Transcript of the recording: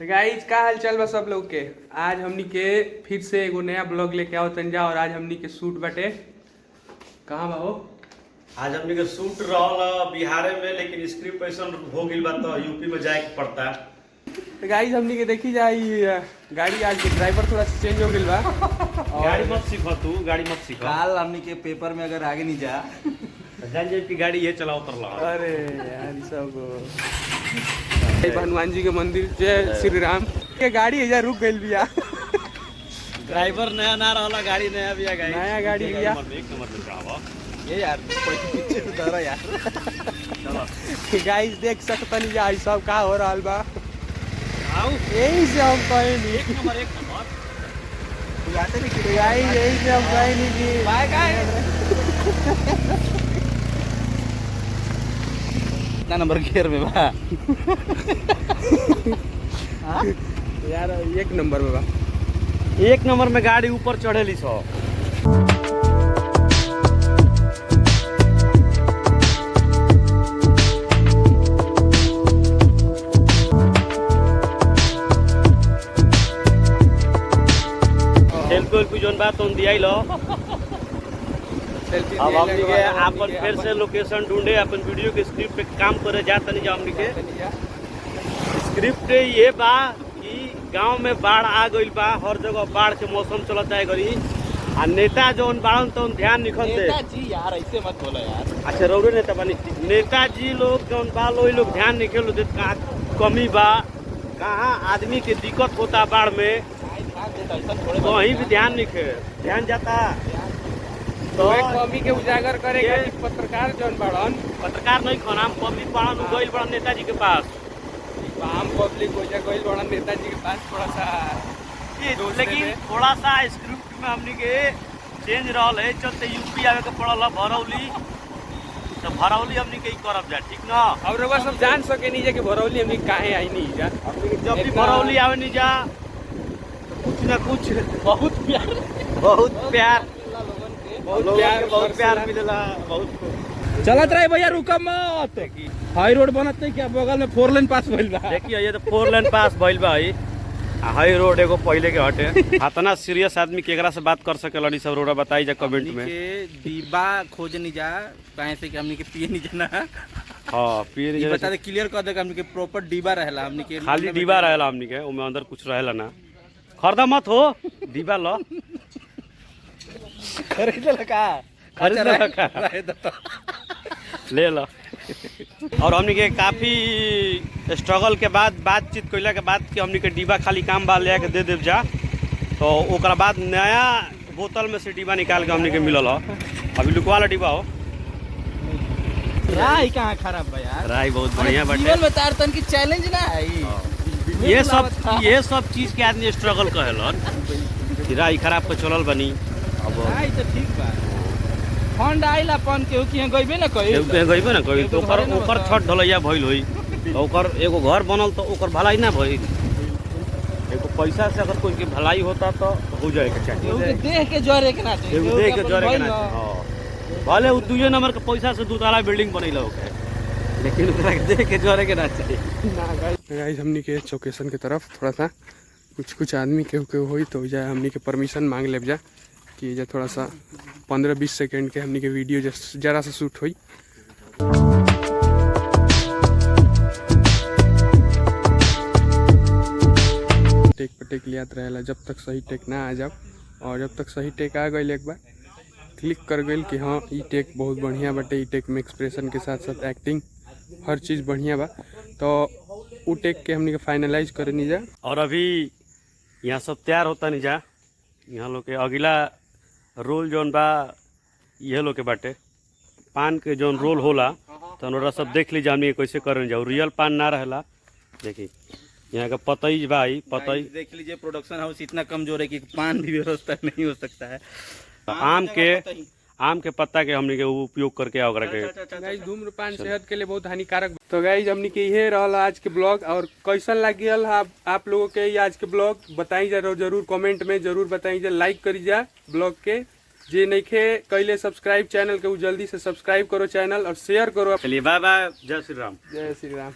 तो गाइज का हाल चाल बा सब लोग के। आज हमनी के फिर से एगो नया ब्लॉग लेके आओ तंजा। और आज हमनी के शूट बटे कहाँ बा हो? आज हमनी के शूट रहल बिहार में, लेकिन स्क्रिप्ट ऐसा हो गई बा तो यूपी में जाए के पड़ता। तो गाइज हमनी के देखी जाई गाड़ी आज के ड्राइवर थोड़ा सा चेंज हो गई बा। गाड़ी मत सीखो तू, गाड़ी मत सीखो। काल हमनी के पेपर में अगर आगे नहीं जा जान जाए की गाड़ी ये चलाओ तर ला। अरे यार सब हनुमान जी के मंदिर जय श्री राम के गाड़ी एजा रुक गई बिया। ड्राइवर नया ना रहला, गाड़ी नया बिया, नया गाड़ी बिया। एक नंबर में चलावा ये यार पीछे से डरा यार। चलो गाइज देख सकतनी जा ई सब का हो रहल बा। आओ यही से हम कहे नहीं एक नंबर बुलाते नहीं कि गाइज, यही से हम कहे नहीं कि बाय कितना नंबर गियर में बा? यार एक नंबर में बा। एक नंबर में गाड़ी ऊपर चढ़ेली सो। सेल्फी जोन बात तुम दिया लो। सेल्फी अब हमनी के अपन फिर से लोकेशन ढूंढे, अपन वीडियो के स्क्रिप्ट पे काम करे जाता नहीं। हमनी के स्क्रिप्ट ये बा कि गांव में बाढ़ आ गइल बा, हर जगह बाढ़ के मौसम चलत है गरी। आ नेता जोन बाड़न तो ध्यान निखन दे। नेताजी यार ऐसे मत बोलो यार। अच्छा रौरे नेता बनी, नेताजी लोग जोन बा लोग ध्यान निकल दे का कमी बा, कहाँ आदमी के दिक्कत होता बाढ़ में, कहीं भी ध्यान निखे ध्यान जाता। तो कमी के उजागर करेगा कि पत्रकार जौन बड़न पत्रकार नहीं खन, हम पब्लिक बाड़न गइल बड़न नेताजी के पास। आम पब्लिक हो जा गइल बड़न नेताजी के पास थोड़ा सा लेकिन थोड़ा सा स्क्रिप्ट में हमनी के चेंज रहल है, चलते यूपी आवे के पड़ल है भरौली। तो भरौली हमनी के करब जा, ठीक ना। और रउआ सब जान सके नहीं जा कि भरौली हमनी काहे आई नहीं जा। जब भी भरौली आवे नहीं जा तो कुछ ना कुछ बहुत प्यार बहुत प्यार बहुत प्यार मिलेला। बहुत चलत रहे भैया, रुका मत। हाई रोड बनत नहीं क्या? बगल में 4 लेन पास भइल बा। देखिए ये तो 4 लेन पास भइल बा। हाई रोड एगो पहले के हटे। इतना सीरियस आदमी केकरा से बात कर सकेला नी सब रोड़ा बताई जा कमेंट में। के दीबा खोज नहीं जा काहे से कि हमनी के पिए नहीं जाना। हां पिए ये नहीं बता दे, क्लियर कर दे कि हमनी के प्रॉपर डीबा रहेला। हमनी के खाली डिब्बा रहेला, हमनी के ओमे अंदर कुछ रहेला ना। खरीदा मत हो डिब्बा लो, खरीद लगा खरीद लगा ले लो। और हमनी के काफी स्ट्रगल के बाद बातचीत कइला के बाद कि हमनी के डिब्बा खाली काम बा ले के दे देव जा। तो ओकरा बाद नया बोतल में से डिब्बा निकाल के हमनी के मिलल हो। अभी लुकवा वाला डिब्बा हो। राई कहाँ खराब बा यार? राई बहुत बढ़िया बाटे। जीवन में तार तन की चैलेंज ना है ये सब चीज के आदमी स्ट्रगल कहेलन। राई खराब पे चलल बनी। अब राई तो ठीक बा, फंड आइल अपन केहू कि गइबे ना कई गइबे ना कही तो ओकर छठ ढलैया भइल होई। तो ओकर एगो घर बनल तो ओकर भलाई ना भइल। एगो पैसा से अगर कोई के भलाई होता तो हो जाए के चाहिए। देख के जोरे के ना चाहिए, देख के जोरे के ना चाहिए। भले उ 2 नंबर के पैसा से 2 ताला बिल्डिंग बनैला होके, लेकिन ओकरा के देख के जोरे के ना चाहिए। गाइस हमनी के लोकेशन के तरफ थोड़ा सा कुछ आदमी के होई तो जा हमनी के परमिशन मांग लेब जा कि जा थोड़ा सा 15-20 सेकंड के हमनी के वीडियो जरा सा शूट होई। टेक पे टेक लियात रहेला जब तक सही टेक ना आ जाओ। और जब तक सही टेक आ गई एक बार क्लिक कर गई कि हाँ ई टेक बहुत बढ़िया बाटे, ई टेक में एक्सप्रेशन के साथ साथ एक्टिंग हर चीज़ बढ़िया बा, तो उ टेक के हमनी के फाइनलाइज करे नहीं जा। और अभी यहाँ सब तैयार होता नहीं जा। यहाँ लोग के अगला रोल जोन बा ये लोग के बाटे पान के जोन रोल होला, तो ओरा सब देख लीजिए हमनी कैसे करने जाओ। रियल पान ना रहेला। देखिए यहाँ का पतई भाई पतई देख लीजिए, प्रोडक्शन हाउस इतना कमजोर है कि पान भी व्यवस्था नहीं हो सकता है। आम के पत्ता के हमनी के उपयोग करके ओकरा के गाइस धूम्रपान सेहत के लिए बहुत हानिकारक। तो गाइस हमनी के ये रहला आज के ब्लॉग। और कैसन लगिल आप लोगों के ये आज के ब्लॉग बताई जरूर कमेंट में जरूर बताई जा। लाइक करी जा ब्लॉग के, जे नइखे कैले सब्सक्राइब चैनल के जल्दी से सब्सक्राइब करो चैनल और शेयर करो। चलिए बाय बाय, जय श्री राम। जय श्री राम।